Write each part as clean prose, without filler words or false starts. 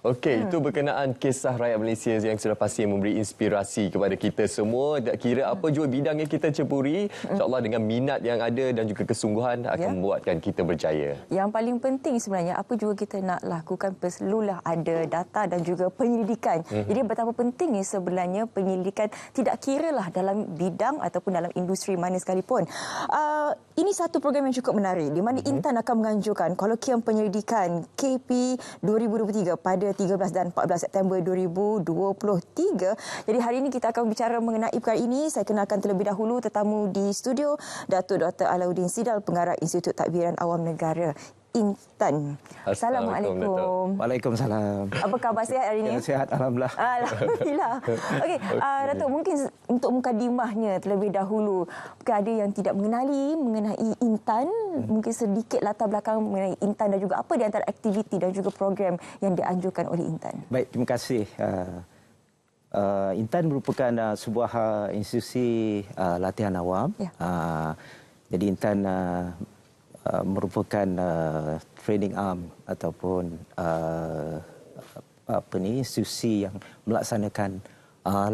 Okey, itu berkenaan kisah rakyat Malaysia yang sudah pasti memberi inspirasi kepada kita semua. Tak kira apa jua bidang yang kita ceburi, insya-Allah dengan minat yang ada dan juga kesungguhan akan membuatkan kita berjaya. Yang paling penting sebenarnya apa juga kita nak lakukan perlulah ada data dan juga penyelidikan. Jadi betapa pentingnya sebenarnya penyelidikan, tidak kiralah dalam bidang ataupun dalam industri mana sekalipun. Ini satu program yang cukup menarik di mana Intan akan menganjurkan kolokium penyelidikan KP 2023 pada 13 dan 14 September 2023. Jadi hari ini kita akan bicara mengenai perkara ini. Saya kenalkan terlebih dahulu tetamu di studio, Datuk Dr. Alauddin Sidal, Pengarah Institut Tadbiran Awam Negara, Intan. Assalamualaikum. Waalaikumsalam. Apa khabar, sihat hari ini? Ya, sihat, alhamdulillah. Alhamdulillah. Okey, Datuk, mungkin untuk mukadimahnya terlebih dahulu, mungkin ada yang tidak mengenali mengenai Intan, mungkin sedikit latar belakang mengenai Intan dan juga apa di antara aktiviti dan juga program yang dianjurkan oleh Intan. Baik, terima kasih. Intan merupakan sebuah institusi latihan awam. Ya. Jadi Intan merupakan training arm ataupun institusi yang melaksanakan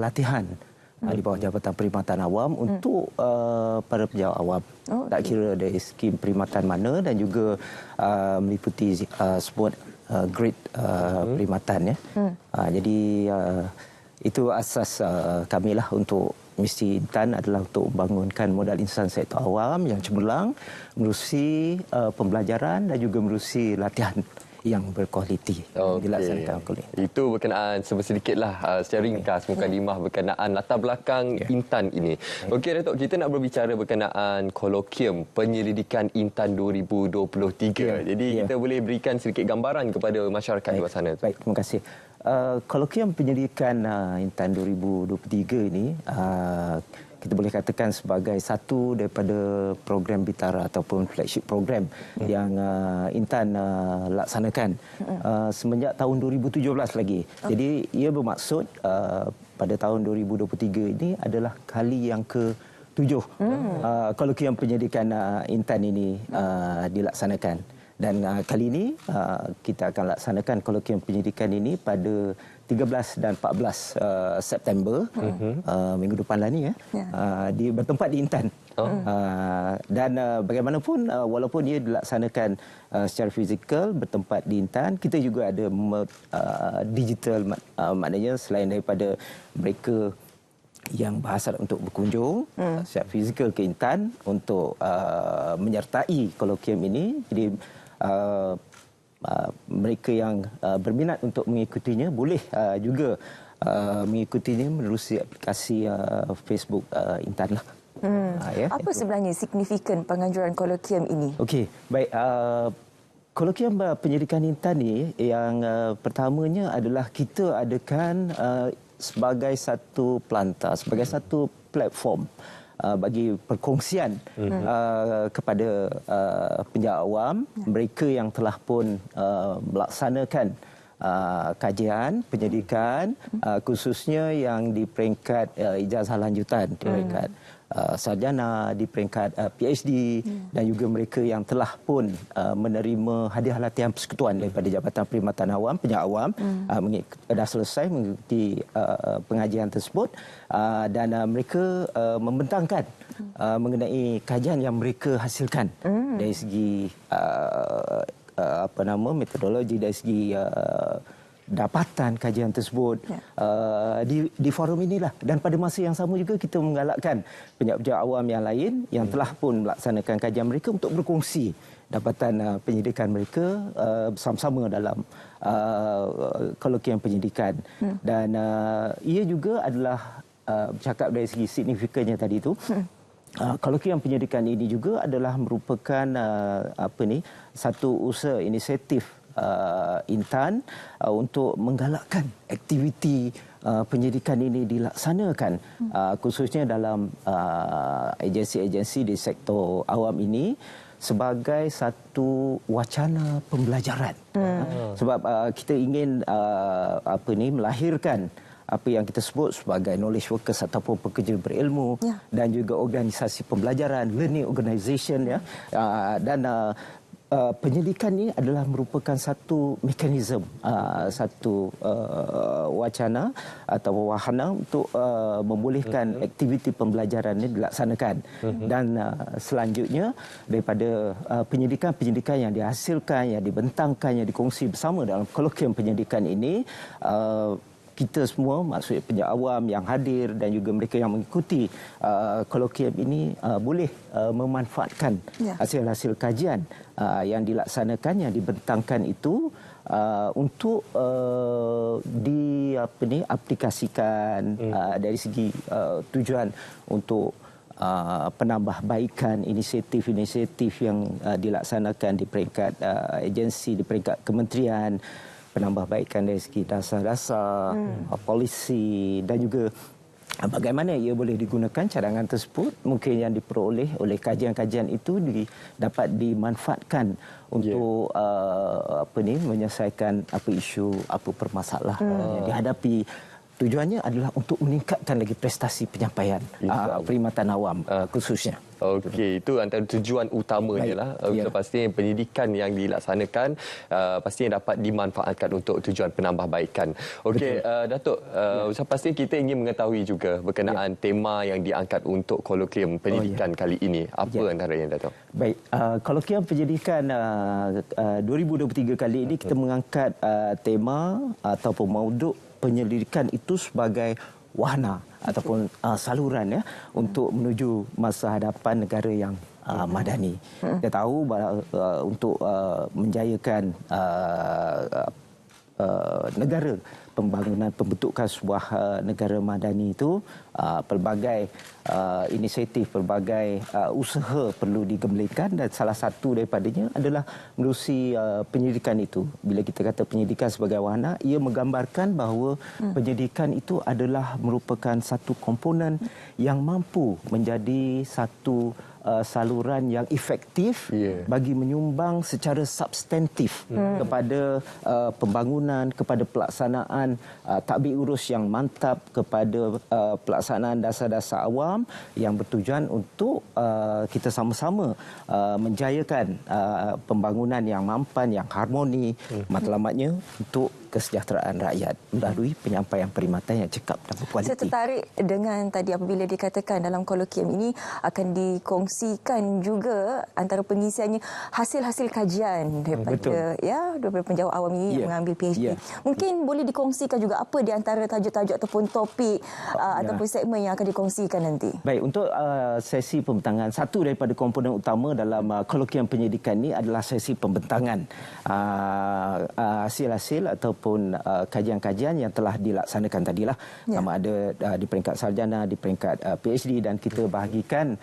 latihan di bawah Jabatan Perkhidmatan Awam untuk para pejabat awam. Tak kira dari segi perkhidmatan mana dan juga meliputi sebut grade perkhidmatan. Jadi itu asas kami lah untuk misi Intan adalah untuk membangunkan modal insan sektor awam yang cemerlang, menerusi pembelajaran dan juga menerusi latihan yang berkualiti dilaksanakan oleh. Itu berkenaan sedikitlah secara ringkas mukadimah berkenaan latar belakang Intan ini. Okey Datuk, kita nak berbicara berkenaan kolokium penyelidikan Intan 2023. Jadi kita boleh berikan sedikit gambaran kepada masyarakat di luar sana. Baik, terima kasih. Kolokium penyelidikan Intan 2023 ini kita boleh katakan sebagai satu daripada program Bitara ataupun flagship program yang Intan laksanakan semenjak tahun 2017 lagi. Jadi ia bermaksud pada tahun 2023 ini adalah kali yang ke-7 kolokium penyelidikan Intan ini dilaksanakan. Dan kali ini kita akan laksanakan kolokium penyelidikan ini pada 13 dan 14 September minggu depan lah ni bertempat di Intan. Dan bagaimanapun walaupun ia dilaksanakan secara fizikal bertempat di Intan, kita juga ada digital, maknanya selain daripada mereka yang berhasrat untuk berkunjung secara fizikal ke Intan untuk menyertai kolokium ini. Jadi mereka yang berminat untuk mengikutinya boleh juga mengikutinya menerusi aplikasi Facebook Intan lah. Apa sebenarnya signifikan penganjuran kolokium ini? Okey, baik. Kolokium penyelidikan Intan ni yang pertamanya adalah kita adakan sebagai satu pelantar, sebagai satu platform bagi perkongsian kepada penjaga awam, mereka yang telah pun melaksanakan kajian penyelidikan khususnya yang di peringkat ijazah lanjutan, di peringkat sarjana, di peringkat PhD dan juga mereka yang telah pun menerima hadiah latihan persekutuan daripada Jabatan Perkhidmatan Awam, penjaga awam, dah selesai mengikuti pengajian tersebut dan mereka membentangkan mengenai kajian yang mereka hasilkan dari segi metodologi, dari segi dapatan kajian tersebut di forum inilah. Dan pada masa yang sama juga kita menggalakkan penjaga awam yang lain yang telah pun melaksanakan kajian mereka untuk berkongsi dapatan penyidikan mereka bersama-sama dalam kolokium penyidikan. Dan ia juga adalah bercakap dari segi signifikannya tadi itu. Kolokium penyidikan ini juga adalah merupakan satu usaha inisiatif Intan untuk menggalakkan aktiviti penyidikan ini dilaksanakan khususnya dalam agensi-agensi di sektor awam ini sebagai satu wacana pembelajaran. Sebab kita ingin melahirkan apa yang kita sebut sebagai knowledge workers ataupun pekerja berilmu dan juga organisasi pembelajaran, learning organisation dan penyelidikan ini adalah merupakan satu mekanisme, satu wacana atau wahana untuk membolehkan aktiviti pembelajaran ini dilaksanakan. Dan selanjutnya daripada penyelidikan yang dihasilkan, yang dibentangkan, yang dikongsi bersama dalam kolokium penyelidikan ini, kita semua, maksudnya penjawat awam yang hadir dan juga mereka yang mengikuti kolokium ini boleh memanfaatkan hasil-hasil kajian yang dilaksanakan, yang dibentangkan itu untuk diaplikasikan dari segi tujuan untuk penambahbaikan inisiatif-inisiatif yang dilaksanakan di peringkat agensi, di peringkat kementerian, penambahbaikan dari segi dasar-dasar, polisi dan juga bagaimana ia boleh digunakan cadangan tersebut mungkin yang diperoleh oleh kajian-kajian itu dapat dimanfaatkan untuk menyelesaikan apa isu, apa permasalahan yang dihadapi. Tujuannya adalah untuk meningkatkan lagi prestasi penyampaian perkhidmatan awam khususnya. Okey, itu antara tujuan utamanya lah. So, pastinya pendidikan yang dilaksanakan pastinya dapat dimanfaatkan untuk tujuan penambahbaikan. Okey, Datuk, pastinya kita ingin mengetahui juga berkenaan tema yang diangkat untuk kolokium pendidikan kali ini. Apa antaranya, Datuk? Baik, kolokium pendidikan 2023 kali ini kita mengangkat tema ataupun mauduk penyelidikan itu sebagai wahana ataupun saluran untuk menuju masa hadapan negara yang madani. Kita tahu bahawa untuk menjayakan negara, pembentukan sebuah negara madani itu pelbagai inisiatif, pelbagai usaha perlu digemblekan dan salah satu daripadanya adalah menerusi penyidikan itu. Bila kita kata penyidikan sebagai wahana, ia menggambarkan bahawa penyidikan itu adalah merupakan satu komponen yang mampu menjadi satu saluran yang efektif bagi menyumbang secara substantif kepada pembangunan, kepada pelaksanaan tadbir urus yang mantap, kepada pelaksanaan dasar-dasar awam yang bertujuan untuk kita sama-sama menjayakan pembangunan yang mampan, yang harmoni, matlamatnya untuk kesejahteraan rakyat melalui penyampaian perkhidmatan yang cekap dan berkualiti. Saya tertarik dengan tadi apabila dikatakan dalam kolokium ini akan dikongsikan juga antara pengisiannya hasil-hasil kajian daripada daripada penjawat awam ini yang mengambil PhD. Mungkin boleh dikongsikan juga apa di antara tajuk-tajuk ataupun topik ataupun segmen yang akan dikongsikan nanti. Baik, untuk sesi pembentangan, satu daripada komponen utama dalam kolokium penyidikan ini adalah sesi pembentangan hasil-hasil ataupun kajian-kajian yang telah dilaksanakan tadilah, sama ada di peringkat sarjana, di peringkat PhD, dan kita bahagikan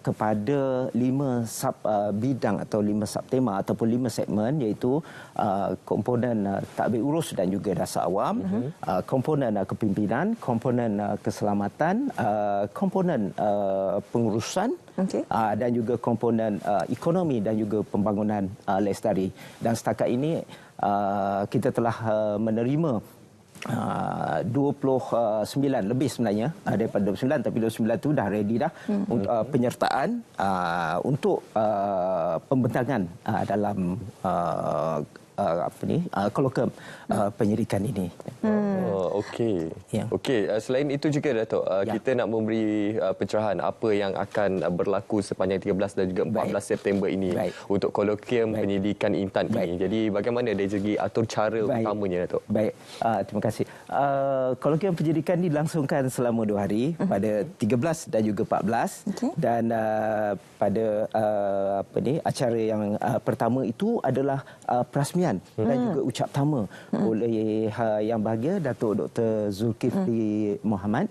kepada 5 sub bidang atau 5 subtema ataupun 5 segmen, iaitu komponen tadbir urus dan juga dasar awam, komponen kepimpinan, komponen keselamatan, komponen pengurusan, dan juga komponen ekonomi dan juga pembangunan lestari. Dan setakat ini kita telah menerima 29 lebih sebenarnya daripada 29, tapi 29 itu dah ready dah untuk penyertaan untuk pembentangan dalam kolokium penyidikan ini. Okey. Okey, selain itu juga Datuk, kita nak memberi pencerahan apa yang akan berlaku sepanjang 13 dan juga 14 September ini untuk kolokium penyidikan Intan ini. Jadi bagaimana dari segi atur cara utamanya, Datuk? Baik, terima kasih. Kolokium penyidikan dilangsungkan selama 2 hari pada 13 dan juga 14 dan pada acara yang pertama itu adalah perasmian dan juga ucap tama oleh Yang Bahagia Datuk Dr. Zulkifli Mohamad,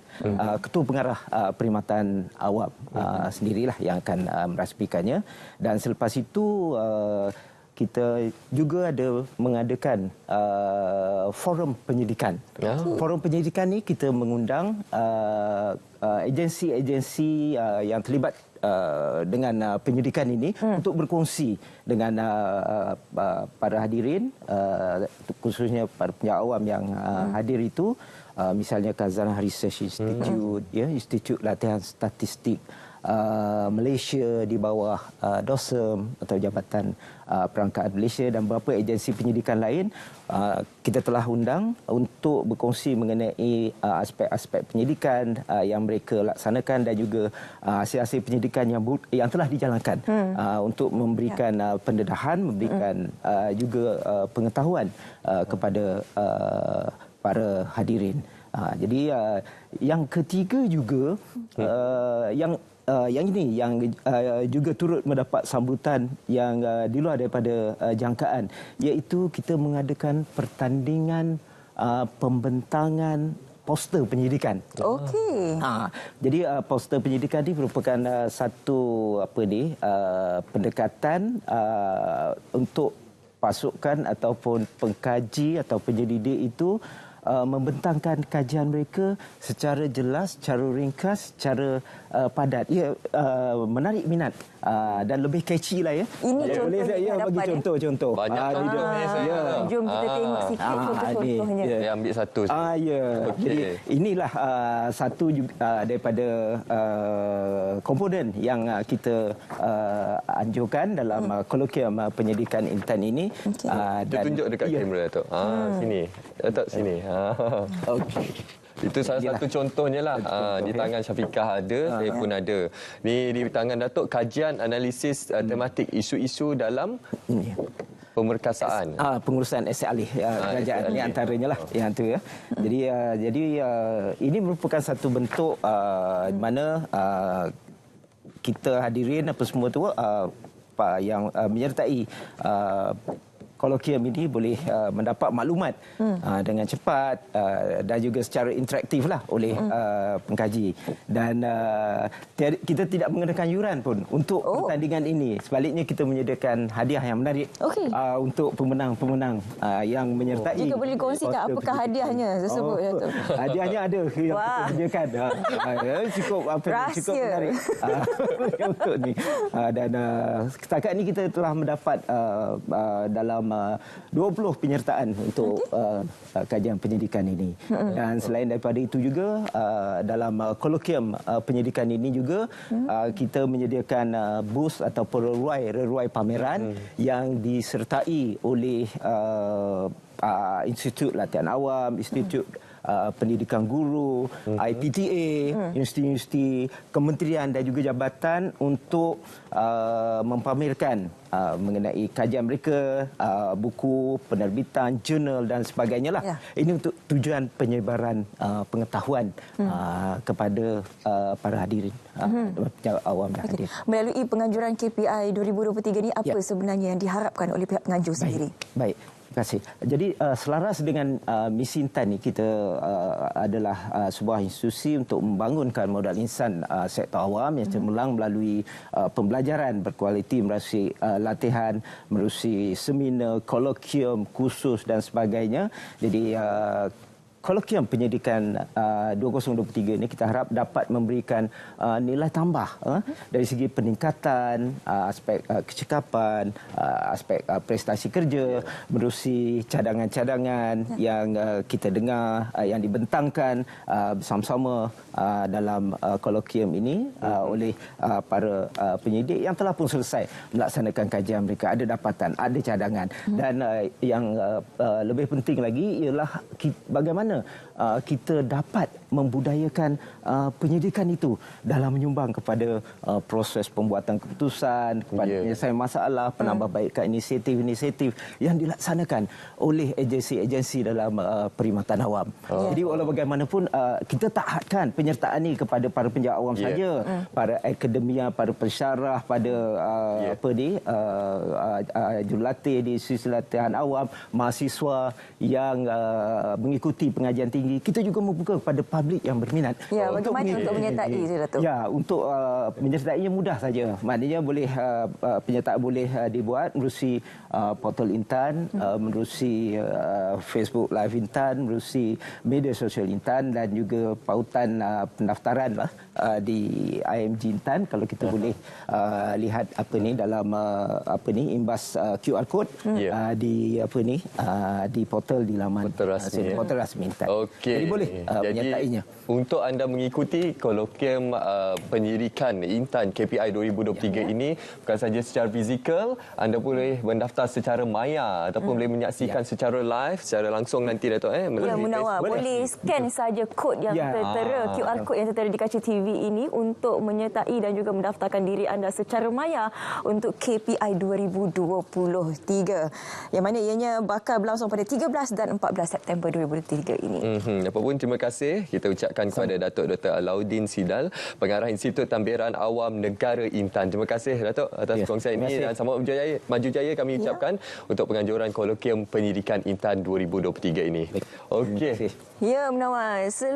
Ketua Pengarah Perkhidmatan Awam sendirilah yang akan merasmikannya. Dan selepas itu kita juga ada mengadakan forum penyidikan. Forum penyidikan ni kita mengundang agensi-agensi yang terlibat dengan penyidikan ini untuk berkongsi dengan para hadirin, khususnya para penjawat awam yang hadir itu, misalnya Khazanah Research Institute, Institut Latihan Statistik Malaysia di bawah DOSM atau Jabatan Perangkat Malaysia dan beberapa agensi penyidikan lain, kita telah undang untuk berkongsi mengenai aspek-aspek penyidikan yang mereka laksanakan dan juga hasil-hasil penyidikan yang telah dijalankan untuk memberikan pendedahan, memberikan juga pengetahuan kepada para hadirin. Jadi yang ketiga juga yang ini yang juga turut mendapat sambutan yang di luar daripada jangkaan, iaitu kita mengadakan pertandingan pembentangan poster penyidikan. Okey. Jadi poster penyidikan ini merupakan satu pendekatan untuk pasukan ataupun pengkaji atau penyelidik itu membentangkan kajian mereka secara jelas, secara ringkas, secara padat. Ia menarik minat dan lebih catchy lah ya. Ini contohnya saya bagi contoh-contoh. Banyak Jom kita tengok sikit contoh-contohnya. Saya ambil satu. Okay. Jadi inilah satu daripada komponen yang kita anjurkan dalam kolokium penyidikan intan ini. Okay. Dia tunjuk dekat kamera tu. Sini. Datuk sini. Okey. Itu salah satu contohnya lah. Di tangan Syafiqah ada, saya pun ada. Ni di tangan Datuk, kajian analisis tematik isu-isu dalam pemerkasaan. Pengurusan aset alih kerajaan ini antaranya lah yang tu ya. Jadi ini merupakan satu bentuk di mana kita hadirin apa semua tu yang menyertai kolokium ini boleh mendapat maklumat dengan cepat dan juga secara interaktif lah oleh pengkaji. Dan kita tidak mengenakan yuran pun untuk pertandingan ini. Sebaliknya kita menyediakan hadiah yang menarik untuk pemenang-pemenang yang menyertai. Jika boleh kongsikan apakah hadiahnya tersebut? Hadiahnya ada yang kita sediakan. Cukup menarik untuk ni. Dan setakat ini kita telah mendapat dalam 20 penyertaan untuk kajian penyidikan ini. Dan selain daripada itu juga dalam kolokium penyidikan ini juga kita menyediakan booth ataupun reruai pameran yang disertai oleh Institut Latihan Awam, Institut Pendidikan Guru, IPTA, universiti-universiti, kementerian dan juga jabatan untuk mempamerkan mengenai kajian mereka, buku, penerbitan, jurnal dan sebagainya lah. Ini untuk tujuan penyebaran pengetahuan kepada para hadirin, awam dan hadir. Melalui penganjuran KPI 2023 ini, apa sebenarnya yang diharapkan oleh pihak penganjur sendiri? Baik. Terima kasih. Jadi selaras dengan misi Intan ni, kita adalah sebuah institusi untuk membangunkan modal insan sektor awam yang cemerlang melalui pembelajaran berkualiti melalui latihan, melalui seminar, kolokium, kursus dan sebagainya. Jadi kolokium penyidikan 2023 ini kita harap dapat memberikan nilai tambah dari segi peningkatan aspek kecekapan, aspek prestasi kerja, menerusi cadangan-cadangan yang kita dengar yang dibentangkan bersama-sama dalam kolokium ini oleh para penyidik yang telah pun selesai melaksanakan kajian mereka, ada dapatan, ada cadangan. Dan yang lebih penting lagi ialah bagaimana kita dapat membudayakan penyidikan itu dalam menyumbang kepada proses pembuatan keputusan, kepada penyelesaian masalah, penambahbaikan inisiatif-inisiatif yang dilaksanakan oleh agensi-agensi dalam perkhidmatan awam. Jadi walau bagaimanapun kita tak hadkan penyertaan ini kepada para penjawat awam saja, para akademia, para pensyarah, pada jurulatih di institusi latihan awam, mahasiswa yang mengikuti pengajian tinggi. Kita juga membuka kepada publik yang berminat. Bagaimana untuk menyertai, Datuk? Untuk menyertainya mudah saja. Maknanya boleh penyertaan boleh dibuat melalui portal Intan, melalui Facebook Live Intan, melalui media sosial Intan dan juga pautan pendaftaran lah di IMG Intan. Kalau kita boleh lihat dalam imbas QR code di portal di laman portal rasmi Intan. Jadi boleh menyertainya. sebagainya. Untuk anda mengikuti kolokium penyelidikan Intan KPI 2023 ini, bukan saja secara fizikal, anda boleh mendaftar secara maya ataupun boleh menyaksikan secara live, secara langsung nanti Dato' Ya, Munawar, boleh scan saja kod yang tertera, QR kod yang tertera di kaca TV ini untuk menyertai dan juga mendaftarkan diri anda secara maya untuk KPI 2023. Yang mana ianya bakal berlangsung pada 13 dan 14 September 2023 ini. Apapun, terima kasih kita ucapkan kepada Datuk Dr. Alauddin Sidal, Pengarah Institut Tambieran Awam Negara Intan. Terima kasih Datuk atas perkongsian ini dan selamat maju jaya kami ucapkan untuk penganjuran kolokium penyidikan Intan 2023 ini. Okey. Ya, Munawar.